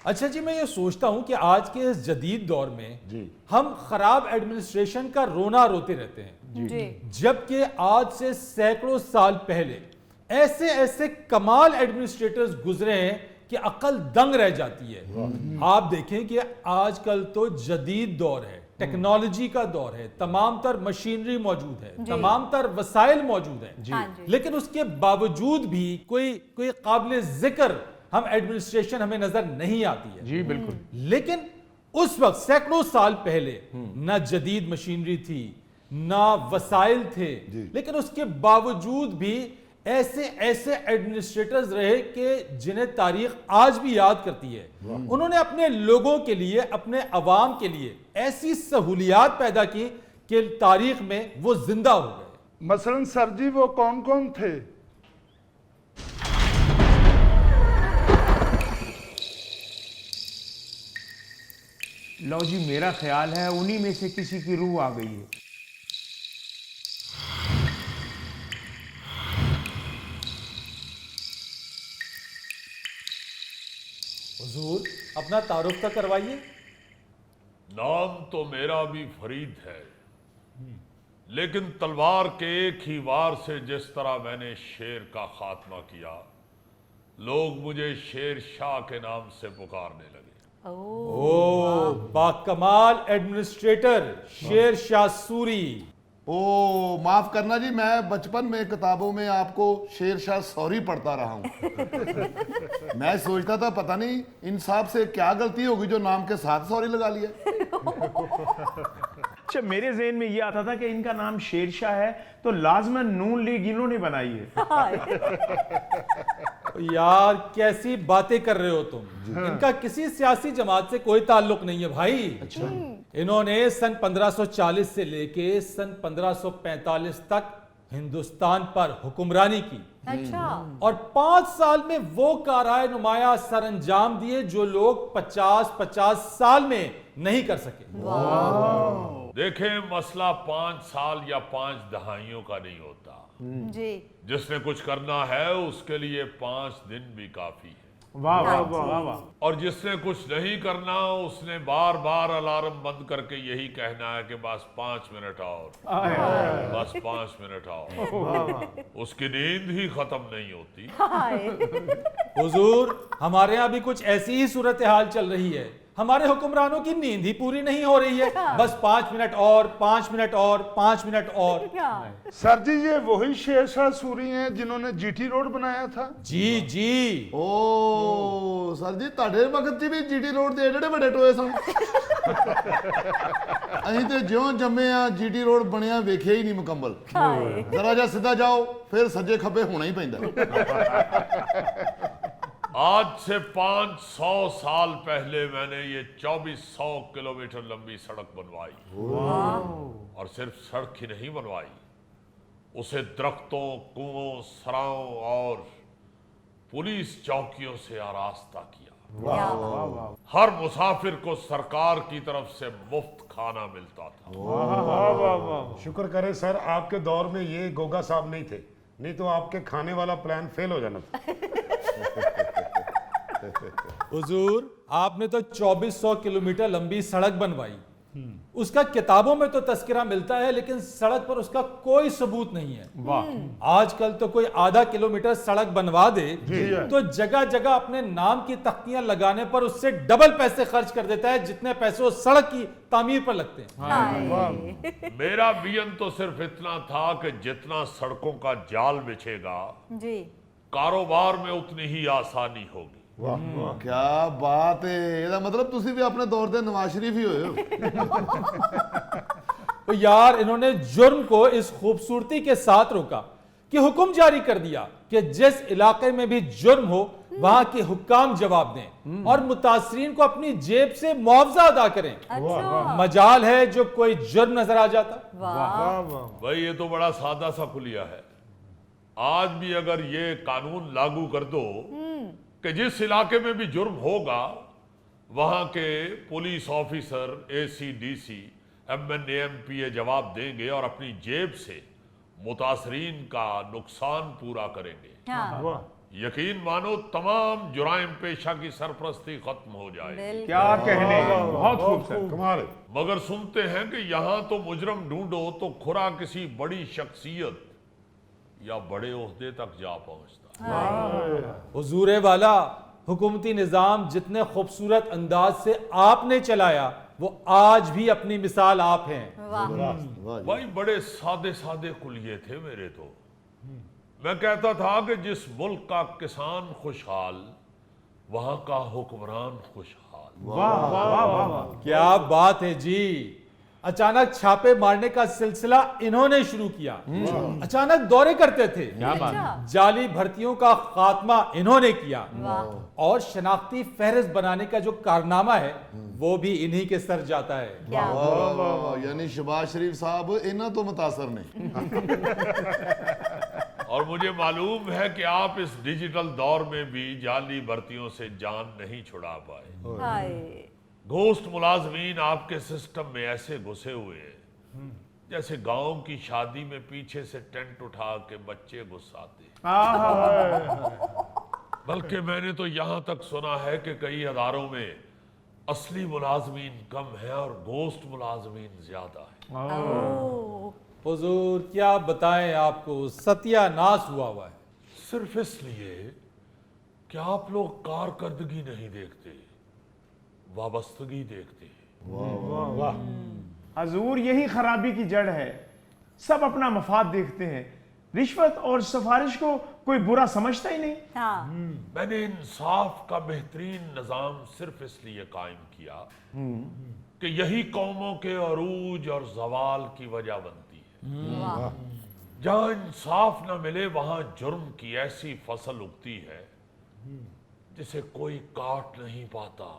अच्छा जी, मैं ये सोचता हूं कि आज के इस जदीद दौर में जी हम खराब एडमिनिस्ट्रेशन का रोना रोते रहते हैं, जी जबकि आज से सैकड़ों साल पहले ऐसे ऐसे कमाल एडमिनिस्ट्रेटर्स गुजरे हैं कि अकल दंग रह जाती है। आप देखें कि आजकल तो जदीद दौर है, टेक्नोलॉजी का दौर है, तमाम तर मशीनरी मौजूद है, तमाम तर वसाइल मौजूद है, हाँ जी। लेकिन उसके बावजूद भी कोई काबिल जिक्र हम एडमिनिस्ट्रेशन हमें नजर नहीं आती है। जी बिल्कुल। लेकिन उस वक्त सैकड़ों साल पहले ना जदीद मशीनरी थी, ना वसाइल थे, लेकिन उसके बावजूद भी ऐसे ऐसे एडमिनिस्ट्रेटर्स रहे कि जिन्हें तारीख आज भी याद करती है। उन्होंने अपने लोगों के लिए, अपने अवाम के लिए ऐसी सहूलियात पैदा की कि तारीख में वो जिंदा हो गए। मसलन सर जी वो कौन कौन थे? लो जी, मेरा ख्याल है उन्हीं में से किसी की रूह आ गई है। हुजूर, अपना तारुफ तो करवाइए। नाम तो मेरा भी फरीद है, लेकिन तलवार के एक ही वार से जिस तरह मैंने शेर का खात्मा किया, लोग मुझे शेर शाह के नाम से पुकारने लगे। ओ बाकमाल एडमिनिस्ट्रेटर शेर शाह सूरी। ओ माफ करना जी, मैं बचपन में किताबों में आपको शेरशाह सॉरी पढ़ता रहा हूँ। मैं सोचता था पता नहीं इन साहब से क्या गलती होगी जो नाम के साथ सॉरी लगा लिया। अच्छा, मेरे ज़हन में ये आता था कि इनका नाम शेरशाह है तो लाजमन नून लीग इन्होंने बनाई है। यार कैसी बातें कर रहे हो तुम, इनका किसी सियासी जमात से कोई ताल्लुक नहीं है भाई। अच्छा। इन्होंने सन 1540 से लेके सन 1545 तक हिंदुस्तान पर हुक्मरानी की। अच्छा। और 5 साल में वो काराए नुमाया सर अंजाम दिए जो लोग 50-50 साल में नहीं कर सके। देखें, मसला 5 साल या 5 दहाइयों का नहीं होता। जी। जिसने कुछ करना है उसके लिए 5 दिन भी काफी है। वाह वाह वाह वाह। और जिसने कुछ नहीं करना उसने बार बार अलार्म बंद करके यही कहना है कि बस 5 मिनट और, बस 5 मिनट और। उसकी नींद ही खत्म नहीं होती। हुजूर, हमारे यहाँ भी कुछ ऐसी ही सूरत हाल चल रही है। हमारे हुक्मरानों की नींद ही पूरी नहीं हो रही है। बस 5 मिनट और, 5 मिनट और, 5 मिनट और। सर जी ये वही शेरशाह सूरी हैं जिन्होंने जीटी रोड बनाया था? जी जी। ओ सर जी, ਤੁਹਾਡੇ ਵਕਤ 'ਚ ਵੀ ਜੀਟੀ ਰੋਡ ਦੇ ਏਡੇ ਵੱਡੇ ਟੋਏ ਸਨ। ਅਸੀਂ ਤੇ ਜਿਉਂ ਜੰਮੇ ਆ ਜੀਟੀ ਰੋਡ ਬਣਿਆ ਵੇਖਿਆ ਹੀ ਨਹੀਂ ਮੁਕੰਮਲ। ਜ਼ਰਾ ਜਿਹਾ ਸਿੱਧਾ ਜਾਓ ਫਿਰ ਸੱਜੇ ਖੱਬੇ ਹੋਣਾ ਹੀ ਪੈਂਦਾ। आज से 500 साल पहले मैंने ये 2400 किलोमीटर लंबी सड़क बनवाई। और सिर्फ सड़क ही नहीं बनवाई, उसे दरख्तों, कुओं, सराओं और पुलिस चौकियों से आरास्ता किया। हर मुसाफिर को सरकार की तरफ से मुफ्त खाना मिलता था। शुक्र करें सर, आपके दौर में ये गोगा साहब नहीं थे, नहीं तो आपके खाने वाला प्लान फेल हो जाना था। हुजूर, आपने तो 2400 किलोमीटर लंबी सड़क बनवाई। उसका किताबों में तो तस्करा मिलता है, लेकिन सड़क पर उसका कोई सबूत नहीं है। वाह। आजकल तो कोई आधा किलोमीटर सड़क बनवा दे तो जगह जगह अपने नाम की तख्तियां लगाने पर उससे डबल पैसे खर्च कर देता है जितने पैसे उस सड़क की तामीर पर लगते हैं। मेरा विजन तो सिर्फ इतना था कि जितना सड़कों का जाल बिछेगा, जी। कारोबार में उतनी ही आसानी होगी। क्या बात है, ਇਹਦਾ मतलब ਤੁਸੀਂ ਵੀ ਆਪਣੇ दौर ਦੇ नवाज शरीफ ही होए हो। तो यार इन्होंने जुर्म को इस खूबसूरती के साथ रोका कि हुक्म जारी कर दिया कि जिस इलाके में भी जुर्म हो वहां के हुक्काम जवाब दें और मुतासरीन को अपनी जेब से मुआवजा अदा करें। अच्छा। मजाल है जो कोई जुर्म नजर आ जाता। भाई ये तो बड़ा सादा सा खुलिया है। आज भी अगर ये कानून लागू कर दो कि जिस इलाके में भी जुर्म होगा वहां के police officer, ACDC, MNA, MPA जवाब देंगे और अपनी जेब से मुतासरीन का नुकसान पूरा करेंगे। हाँ। यकीन मानो तमाम जुराइम पेशा की सरपरस्ती खत्म हो जाए। क्या कहने, बहुत खूब सर। कमाल है। मगर सुनते हैं कि यहां तो मुजरम ढूंढो तो खुरा किसी बड़ी शख्सियत या बड़े ओहदे तक जा पहुंचता। हुजूर वाला, हुकूमती निजाम जितने खूबसूरत अंदाज से आपने चलाया वो आज भी अपनी मिसाल आप हैं। भाई बड़े सादे सादे कुलिये थे मेरे तो। मैं कहता था कि जिस मुल्क का किसान खुशहाल वहां का हुक्मरान खुशहाल। वाह वाह वाह वाह। क्या बात है जी। अचानक छापे मारने का सिलसिला इन्होंने शुरू किया, अचानक दौरे करते थे, क्या बात। जाली भर्तियों का खात्मा इन्होंने किया, और शनाख्ती फहरिस्त बनाने का जो कारनामा है वो भी इन्हीं के सर जाता है। वाह वाह वाह वाह। यानी शहबाज शरीफ साहब इन्हें तो मुतासर नहीं। और मुझे मालूम है कि आप इस डिजिटल दौर में भी जाली भर्तियों से जान नहीं छुड़ा पाए। घोस्ट मुलाजमीन आपके सिस्टम में ऐसे घुसे हुए हैं जैसे गांव की शादी में पीछे से टेंट उठा के बच्चे घुसाते। बल्कि मैंने तो यहां तक सुना है कि कई अदारों में असली मुलाजमीन कम है और घोस्ट मुलाजमीन ज्यादा है। हुजूर क्या बताएं आपको, सत्यानाश हुआ है। सिर्फ इसलिए कि आप लोग कारकर्दगी नहीं देखते, वाबस्तगी देखते हैं। हजूर यही खराबी की जड़ है। सब अपना मफाद देखते हैं, रिश्वत और सिफारिश को कोई बुरा समझता ही नहीं। मैंने इंसाफ का बेहतरीन निजाम सिर्फ इसलिए कायम किया कि यही कौमों के अरूज और जवाल की वजह बनती है। जहां इंसाफ न मिले वहां जुर्म की ऐसी फसल उगती है जिसे कोई काट नहीं पाता।